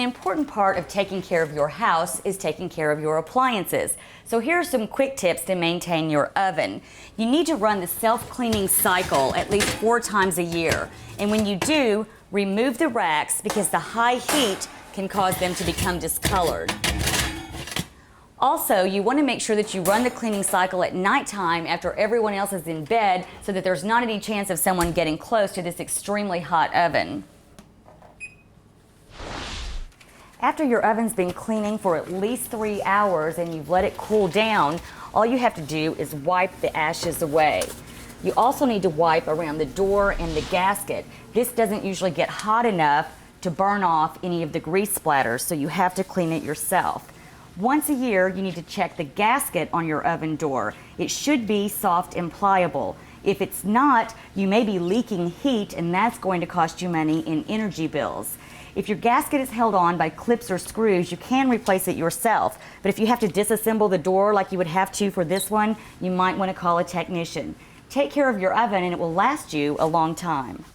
important part of taking care of your house is taking care of your appliances. So here are some quick tips to maintain your oven. You need to run the self-cleaning cycle at least 4 times a year. And when you do, remove the racks because the high heat can cause them to become discolored. Also, you want to make sure that you run the cleaning cycle at nighttime after everyone else is in bed so that there's not any chance of someone getting close to this extremely hot oven. After your oven's been cleaning for at least 3 hours and you've let it cool down, all you have to do is wipe the ashes away. You also need to wipe around the door and the gasket. This doesn't usually get hot enough to burn off any of the grease splatters, so you have to clean it yourself. Once a year, you need to check the gasket on your oven door. It should be soft and pliable. If it's not, you may be leaking heat, and that's going to cost you money in energy bills. If your gasket is held on by clips or screws, you can replace it yourself. But if you have to disassemble the door like you would have to for this one, you might want to call a technician. Take care of your oven and it will last you a long time.